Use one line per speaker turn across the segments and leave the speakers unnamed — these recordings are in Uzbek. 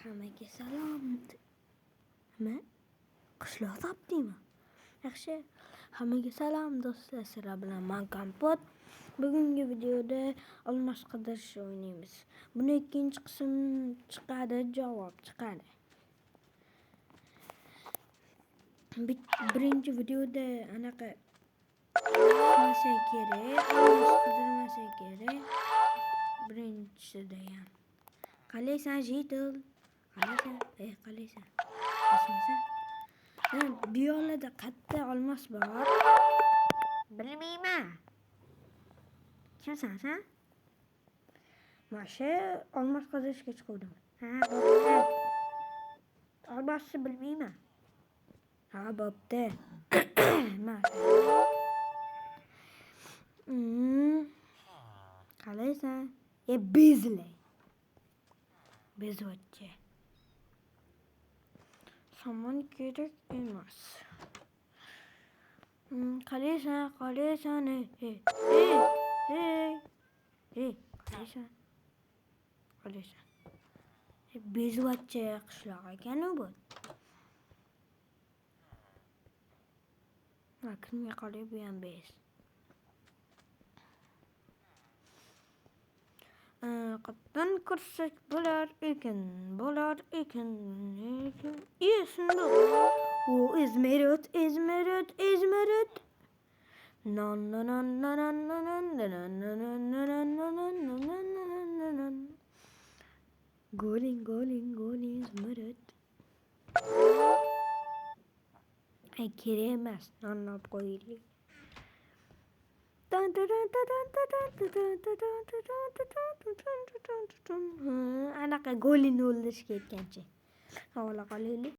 Hammaga salom. Nima? Qishloq topdingmi? Yaxshi. Hammaga salom do'stlar. Sizlar bilan men Kompot. Bugungi videoda olmos qidirish o'ynaymiz. Buni ikkinchi qism chiqadi, javob chiqadi. Birinchi videoda anaqa qilmasa kerak, olmos qidirmasa kerak. Birinchisida ham. Qalaysan Jitil? Qalaysan? Qalaysan? Asmasan? Bu yo'lda qayerda olmos bor? Bilmayman. Kimsan sen? Masha olmos qidirishga chiqdim. Bo'pti. Olmosni bilmayman. Bo'pti. Masha. Qalaysan? Bezlay. Bezvotchi. Somon kerak emas. Qalaysan? Qalaysan? Qalaysan? Bezvotchi qishloq ekan-ku bu. Kimga qalay bu ham bez. Qatdan ko'rsak bo'lar ekan. Esinda. O Izmirut. Golin Izmirut. Kerak emas, nonnab qo'yaylik. Anaqa golini o'ldirishga ketgancha. Havola qolaylik.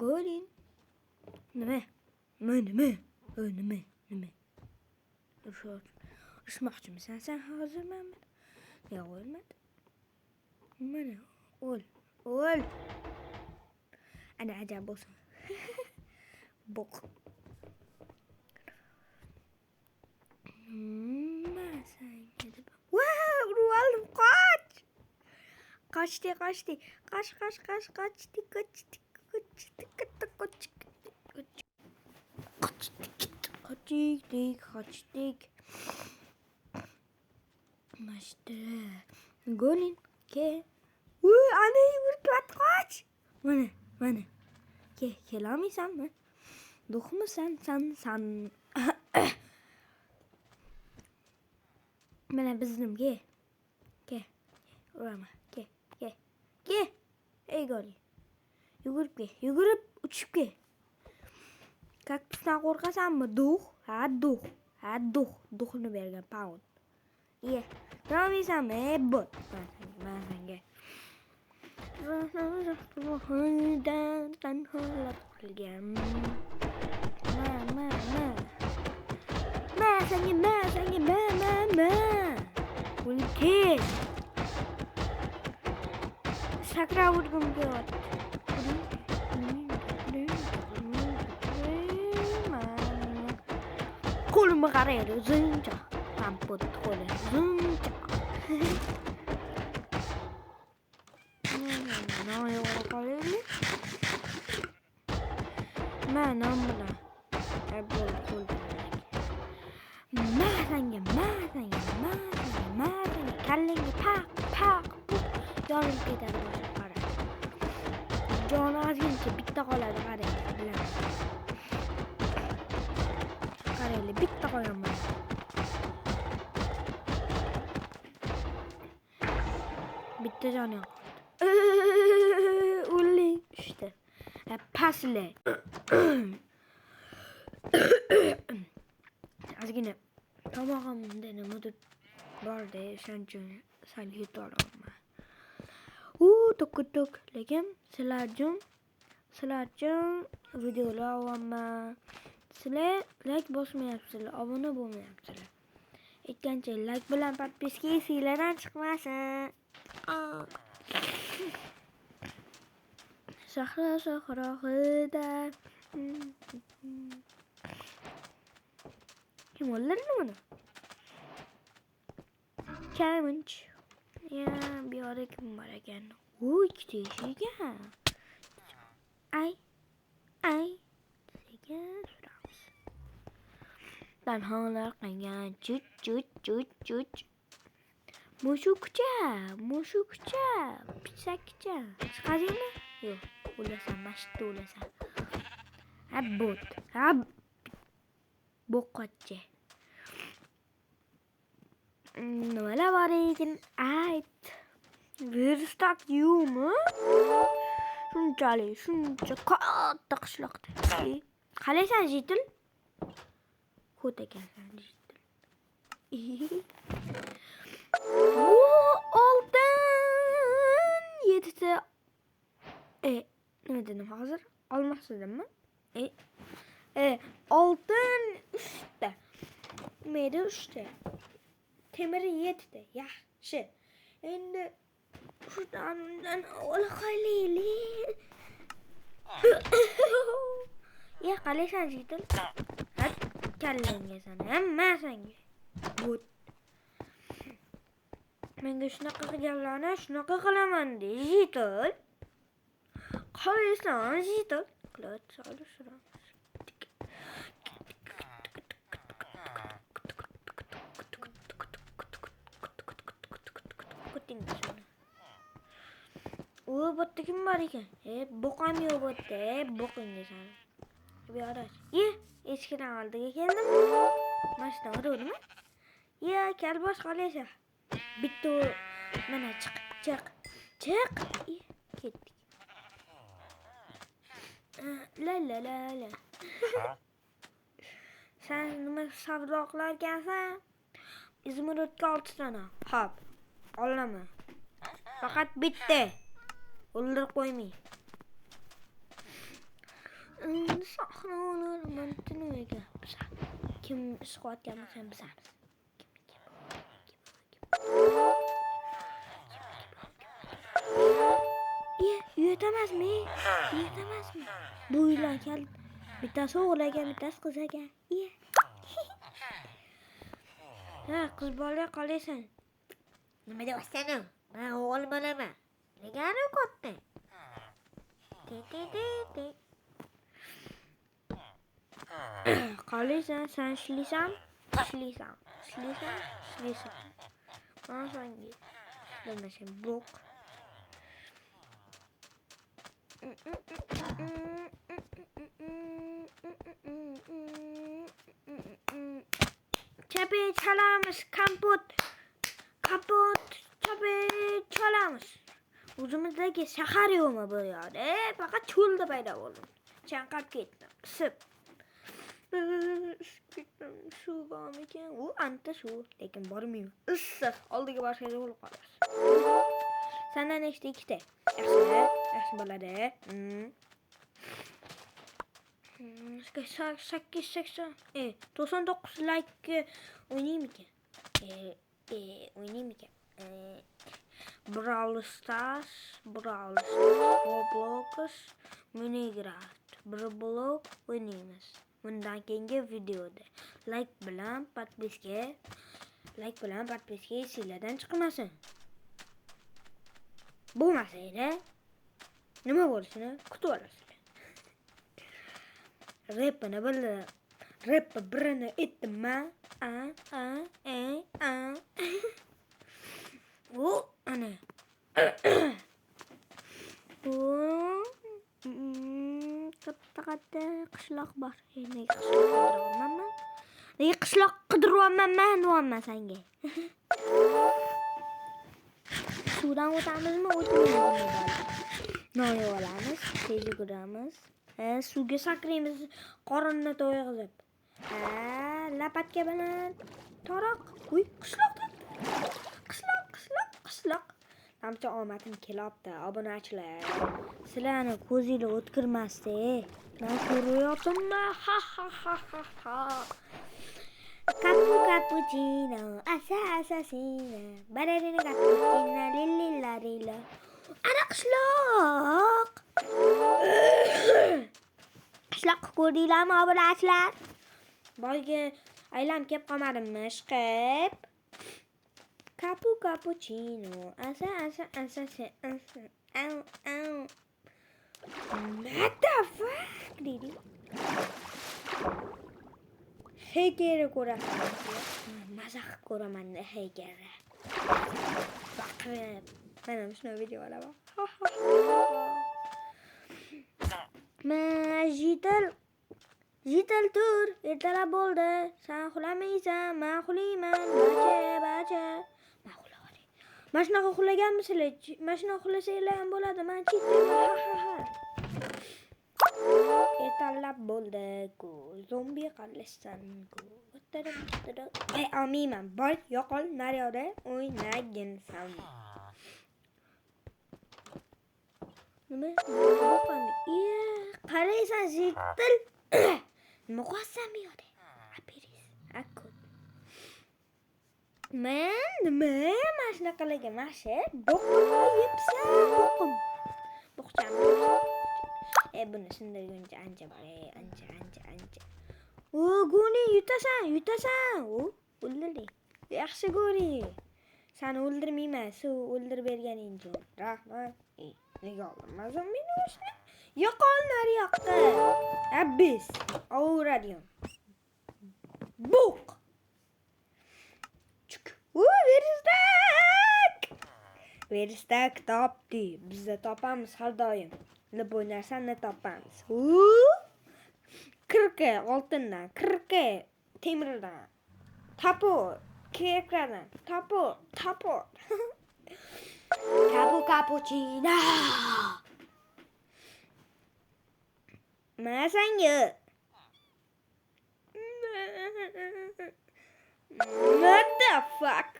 Golin. Nima? Urushmoqchimisan sen hozir mana? Yo'q, o'lmadi. Mana, o'l. Ana ajab bo'lsin. Boq. Urvaldim, qoch. Qochdi. Qochdik. Mashta. Golin, ke. Ana yugurib qoch. Mana. Kelolmaysanmi? Duxmisan san. Mana biznimga. Ke. Urama. Ke. Ey Golin. Yugurib uchib ke. Kaktusdan qo'rqasanmi? Duxni bergan pound. Kelolmaysanmi? Bot. Men senga. Tanholab qilgan. Ma. Ulke. Sakra urgum kelyapti. Qo'limga qaraydi, uzuncha. Kompot qo'li uzuncha. Mana bilan. Kallenga pak. Yonib ketadi qara. Joni ozgincha bitta qoladi qarang. Qaranglar, bitta qo'yaman. Bitta joni qoldi. O'ling tushdi. Pasla. Ozgina tomog'imda nimadir bor-da, o'shaning uchun sal yutolmayman. Tok. Lekin sizlar uchun videolar olaman. Sizlar like bosmayapsizlar, obuna bo'lmayapsizlar. Aytgancha like bilan podpiska esinglardan chiqmasin. Sahro hida. Kim o'ldirdi buni? Kamunch. ekan? Bu yoqda kim bor ekan? Voy, ikkita eshik ekan. Ay. Sekin suramiz. Danholar qangan. Chut. Mushukcha. Pitsakcha. Chiqadingmi? Yo'q. O'lasan, mashitda o'lasan. Boqotchi. Nimalar bor ekan? Ayt. Verstak yo'qmi? Shuncha katta qishloqda. Qalaysan, Jitil? Ko't ekansan, Jitil. Oltin 7ta. Nima dedim hozir? Olmoq dedimmi? Oltin 3ta. Meri 3ta. Temiri 7ta. Yaxshi. Endi shundan ola qolaylik. Qalaysan, Jitil? Kallangga sana, hamma senga. But. Menga shunaqa qilganlarni shunaqa qilaman de, Jitil. Qalaysan, Jitil? Qilib solishiramiz. Bu yerda kim bor ekan? Boqam yo'q bu yerda. Boqingga sana. Bu yoqda. Echkidan oldiga keldim. Mashina o'rdimi? Kalbosh qalaysan. Bitta mana chiq. Ketdik. La. Sen nima savdo qilarkansan? Izmirotga 6 tona. Xo'p. Olaman. Faqat bitta. O'ldirib qo'ymay. Sahrolar mantinuga. Kim ishqotganmi sen bizamiz? Uyutamasmi? Bu uylar kel. Bittasi o'g'il ekan, bittasi qiz ekan. Qiz bola qalaysan? Nima deyapsan? Men o'g'il bo'laman. Nega katta? Qalaysan, sen ishlaysan. Mana senga. Bilmasam boq. Chape chalamiz, kompot. Chape chalamiz. O'zimizdagi shahar yo'qmi bu yerda? Faqat cho'lda paydo bo'ldim. Chanqab ketdim. Isib. Suv bormi ekan? U anta suv, lekin bormayman. Issiq. Oldiga boshqa bo'lib qolasiz. Sendan nechta? 2ta. Yaxshi bo'ladi. 880. 99 like o'ynaymikan. Brawl Stars, Roblox, Minecraft, bir blok o'ynaymiz. Bundan keyingi videoda like bilan podpiska sizlardan chiqmasin. Bo'lmasa-da nima bo'lishini kutib olasizlar. Repni bildi. Rep birini aytdim-ma. Bu ana. Katta qishloq bor. Nega qishloq qidiryapman senga? Suvdan o'tamizmi? O'tmaymiz. Noya olamiz, tez yuguramiz. Suvga sakraymiz, qorinni to'yg'izib. Lapatka bilan toroq. Qishloq. Namcha omadim kelyapti, obunachilar. Sizlarni ko'zinglar o'tkirmasdi. Men ko'ryaptimmi? Ha. Cappuccino, assassino, ballerina cappuccino, lilla. Ana qishloq. Qishloq ko'rdinglarmi, obunachilar? Boyga aylanib kelib qolmadimmi, ishqib? cappuccino. Asa, ow. What the fuck dedi. Heykelni ko'raman. Mazax ko'raman heykelni. Baqirib. Mana shuni videolar bor. Jital tur, ertalab bo'ldi. Sen uxlamaysan, men uxlayman. Bacha. Men uxlayman. Mana shunaqa uxlaganmisizlar? Mana shunaqa uxlasanglar ham bo'ladi. Men chitdim. Ertalab bo'ldi-ku. Zombi qilishsan-ku. Ey, olmayman. Bor, yo'qol, naryoqda o'ynaginsan. Nima? Qaraysan, jital. Nima qilyapsan bu yerda? Aperis, akut. Nima shunaqa maxshi? Boqim yebsan, boqim. Boqcham. Buni sindirguncha ancha bor, ancha. Guni yutasan. O'ldirding. Yaxshi ko'ri. Seni o'ldirmayman, suv o'ldirib berganing uchun. Rahmat. Nega olmasan meni o'shni? Yo'qol naryoqda. Abbis. Ovuradigan. Buq. Veristak topdi. Bizda topamiz har doim. Nima o'ynarsan, topamiz. Kirka oltindan, kirka temirdan. Tapur, keklardan. Tapur. Cappuccino. Masanga. What the fuck?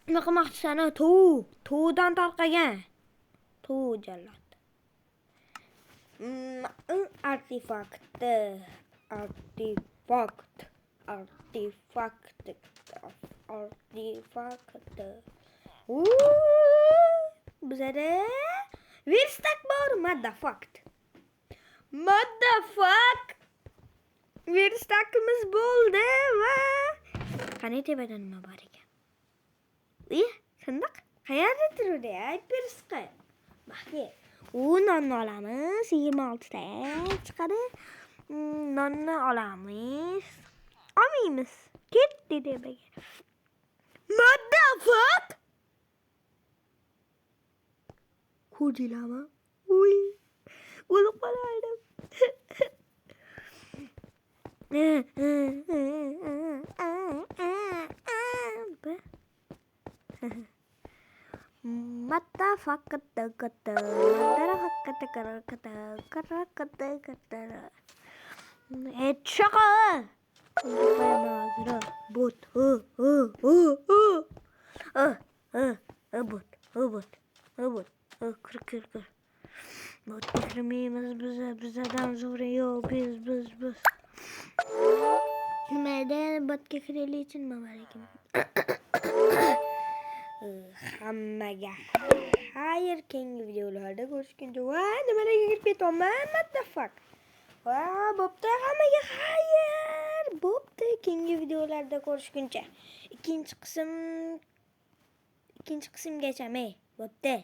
Nima qilmoqchisan? Tuvdan tarqagan. Tuv jallod. Artefakt. Bizada verstak bor, motherfuck. Verstakimiz bo'ldi va qani tebada nima bor ekan? Sandiq qayerda turadi? Ayperska. Baxti. Nonni olamiz, 26 ta chiqadi. Nonni olamiz. Olmaymiz. Ketdi debaga. Motherfuck! Ko'rdinglarmi? O'lib qolardim. Chaka. Bot. Kır. Bot kirmeyimiz bizden zor yok biz. Neden bot kireli için mi var ekim? Hammaga. Hayır, keyingi videolarda görüşünce. Nimalarga kirib ketaman? What the fuck? Bo'pti, hammaga hayır. Bo'pti, keyingi videolarda görüşünce. İkinci kısımgacha. Bo'pti.